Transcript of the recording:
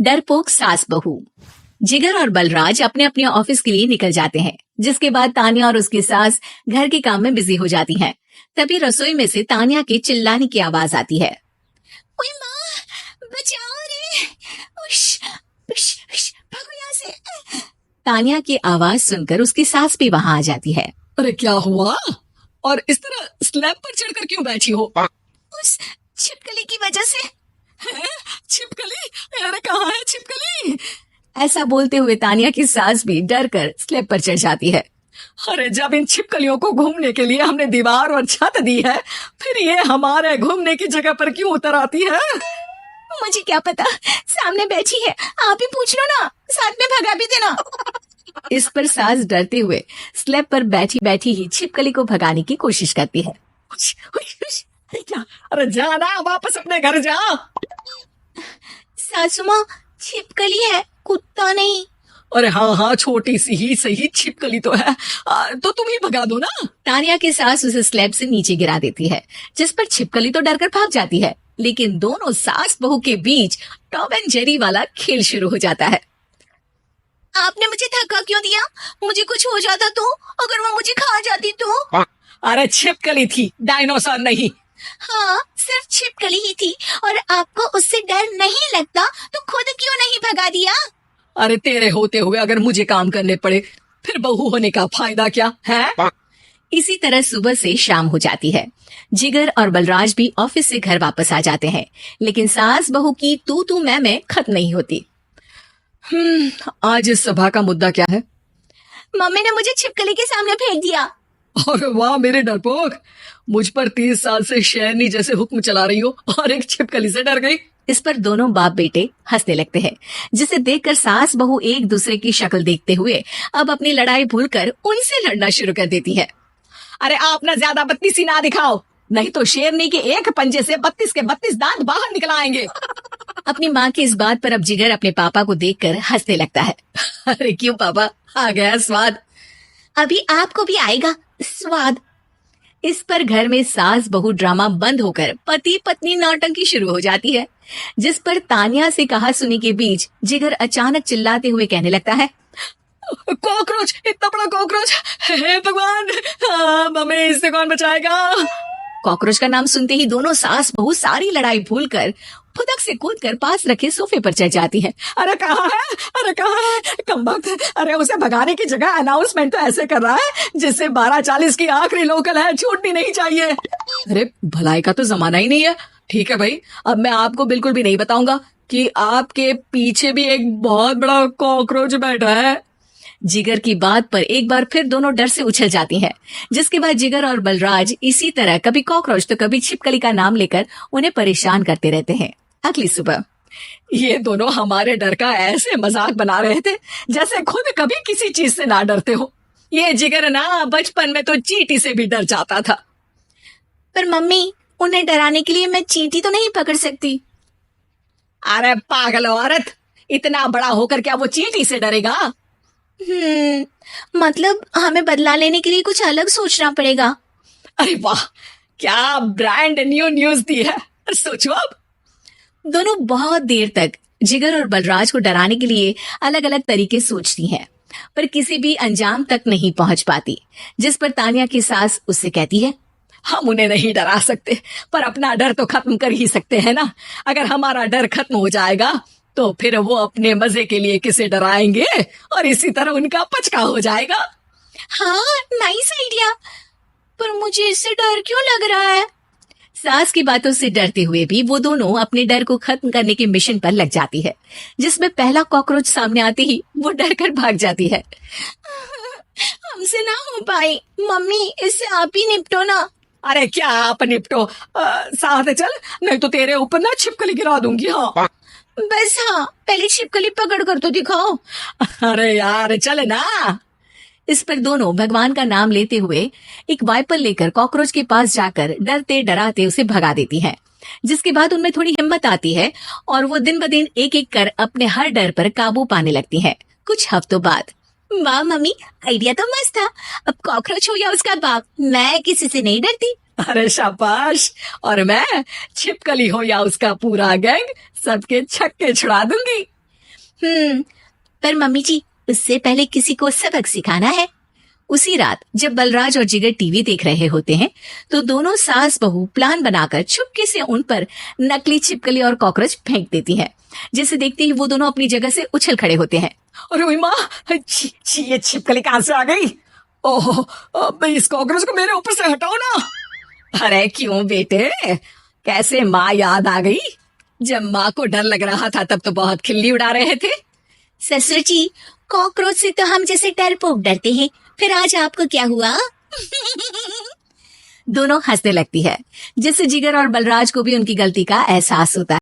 डरपोक सास बहू। जिगर और बलराज अपने अपने ऑफिस के लिए निकल जाते हैं, जिसके बाद तानिया और उसकी सास घर के काम में बिजी हो जाती हैं। तभी रसोई में से तानिया के चिल्लाने की आवाज आती है। ओए माँ, बचाओ रे! उश, उश, उश, भागो यहाँ से! तानिया की आवाज सुनकर उसकी सास भी वहां आ जाती है। अरे क्या हुआ? और इस तरह स्लैब पर चढ़कर क्यों बैठी हो? उस छिपकली की वजह से। छिपकली? अरे कहाँ है छिपकली? ऐसा बोलते हुए तानिया की सास भी डर कर स्लैब पर चढ़ जाती है। अरे जब इन छिपकलियों को घूमने के लिए हमने दीवार और छत दी है, फिर ये हमारे घूमने की जगह पर क्यों उतर आती है? मुझे क्या पता, सामने बैठी है, आप ही पूछ लो ना, साथ में भगा भी देना। इस पर सास डरते हुए स्लैब पर बैठी बैठी ही छिपकली को भगाने की कोशिश करती है। क्या? अरे जा ना, वापस अपने घर जा। सासू माँ, छिपकली है, कुत्ता नहीं। अरे हाँ, छोटी सी ही सही छिपकली तो है, तो तुम ही भगा दो ना। तानिया की सास उसे स्लैब से नीचे गिरा देती है, जिस पर छिपकली तो डरकर भाग जाती है, लेकिन दोनों सास बहू के बीच टॉम एंड जेरी वाला खेल शुरू हो जाता है। आपने मुझे धक्का क्यों दिया? मुझे कुछ हो जाता तो? अगर वो मुझे खा जाती तो? अरे छिपकली थी, डायनासोर नहीं। हाँ, सिर्फ छिपकली ही थी, और आपको उससे डर नहीं लगता तो खुद क्यों नहीं भगा दिया? अरे तेरे होते हुए अगर मुझे काम करने पड़े, फिर बहू होने का फायदा क्या है? इसी तरह सुबह से शाम हो जाती है। जिगर और बलराज भी ऑफिस से घर वापस आ जाते हैं, लेकिन सास बहू की तू मैं खत्म नहीं होती। आज इस सभा का मुद्दा क्या है? मम्मी ने मुझे छिपकली के सामने फेंक दिया। अरे वाह मेरे डरपोक, मुझ पर 30 साल से शेरनी जैसे हुक्म चला रही हो और एक छिपकली से डर गई। इस पर दोनों बाप बेटे हंसने लगते हैं, जिसे देखकर सास बहू एक दूसरे की शक्ल देखते हुए अब अपनी लड़ाई भूलकर उनसे लड़ना शुरू कर देती है। अरे आप ना ज्यादा बत्तीसी ना दिखाओ, नहीं तो शेरनी के एक पंजे से 32 के 32 दांत बाहर निकल आएंगे। अपनी माँ की इस बात पर अब जिगर अपने पापा को देखकर हंसने लगता है। अरे क्यों पापा, आ गया स्वाद। अभी आपको भी आएगा स्वाद। इस पर घर में सास बहू ड्रामा बंद होकर पति पत्नी नौटंकी शुरू हो जाती है, जिस पर तानिया से कहा सुनी के बीच जिगर अचानक चिल्लाते हुए कहने लगता है। कॉकरोच, इतना बड़ा कॉकरोच! हे भगवान, मम्मी इससे कौन बचाएगा? कॉकरोच का नाम सुनते ही दोनों सास बहू सारी लड़ाई भूलकर फुदक से कूदकर पास रखे सोफे पर चढ़ जाती है। अरे कहाँ है? अरे कहाँ है? कमबख्त! अरे उसे भगाने की जगह अनाउंसमेंट तो ऐसे कर रहा है जिससे 12:40 की आखिरी लोकल है, छूटनी नहीं चाहिए। अरे भलाई का तो जमाना ही नहीं है। ठीक है भाई, अब मैं आपको बिल्कुल भी नहीं बताऊंगा कि आपके पीछे भी एक बहुत बड़ा कॉकरोच बैठा है। जिगर की बात पर एक बार फिर दोनों डर से उछल जाती हैं, जिसके बाद जिगर और बलराज इसी तरह कभी कॉकरोच तो कभी छिपकली का नाम लेकर उन्हें परेशान करते रहते हैं। अगली सुबह ये दोनों हमारे डर का ऐसे मजाक बना रहे थे जैसे खुद कभी किसी चीज से ना डरते हो। ये जिगर ना बचपन में तो चींटी से भी डर जाता था। पर मम्मी, उन्हें डराने के लिए मैं चींटी तो नहीं पकड़ सकती। अरे पागल औरत, इतना बड़ा होकर क्या वो चींटी से डरेगा? मतलब हमें बदला लेने के लिए कुछ अलग सोचना पड़ेगा। अरे वाह, क्या ब्रांड न्यू न्यूज दी है। सोचो अब। दोनों बहुत देर तक जिगर और बलराज को डराने के लिए अलग अलग तरीके सोचती हैं, पर किसी भी अंजाम तक नहीं पहुंच पाती, जिस पर तानिया की सास उससे कहती है। हम उन्हें नहीं डरा सकते, पर अपना डर तो खत्म कर ही सकते हैं ना। अगर हमारा डर खत्म हो जाएगा तो फिर वो अपने मजे के लिए किसे डराएंगे और इसी तरह उनका पचका हो जाएगा। हाँ, नाइस आइडिया, पर मुझे इससे डर क्यों लग रहा है? सास की बातों से डरते हुए भी वो दोनों अपने डर को खत्म करने के मिशन पर लग जाती है, जिसमें पहला कॉकरोच सामने आते ही वो डर कर भाग जाती है। हमसे ना हो पाई, मम्मी इससे आप ही निपटो ना। अरे क्या आप निपटो, साथ चल, नहीं तो तेरे ऊपर ना छिपकली गिरा दूंगी। हाँ बस, हाँ पहले छिपकली पकड़ कर तो दिखाओ। अरे यार चल ना। इस पर दोनों भगवान का नाम लेते हुए एक वाइपर लेकर कॉकरोच के पास जाकर डरते डराते उसे भगा देती हैं, जिसके बाद उनमें थोड़ी हिम्मत आती है और वो दिन ब दिन एक एक कर अपने हर डर पर काबू पाने लगती हैं। कुछ हफ्तों बाद, वाह मम्मी, आइडिया तो मस्त था। अब कॉकरोच हो या उसका बाप, मैं किसी से नहीं डरती। अरे शाबाश। और मैं छिपकली हो या उसका पूरा गैंग, सबके छक्के छुड़ा दूंगी। पर मम्मी जी, उससे पहले किसी को सबक सिखाना है। उसी रात जब बलराज और जिगर टीवी देख रहे होते हैं तो दोनों सास बहू प्लान बनाकर चुपके से उन पर नकली छिपकली और कॉकरोच फेंक देती हैं, जिसे देखते ही वो दोनों अपनी जगह से उछल खड़े होते हैं। अरे ओए माँ, ये छिपकली कहाँ से आ गई? ओह, अब इस कॉकरोच को मेरे ऊपर से हटाओ ना। अरे क्यों बेटे, कैसे माँ याद आ गई? जब माँ को डर लग रहा था तब तो बहुत खिल्ली उड़ा रहे थे। ससुर जी, कॉकरोच से तो हम जैसे डरपोक डरते हैं, फिर आज आपको क्या हुआ? दोनों हंसने लगती है, जिससे जिगर और बलराज को भी उनकी गलती का एहसास होता है।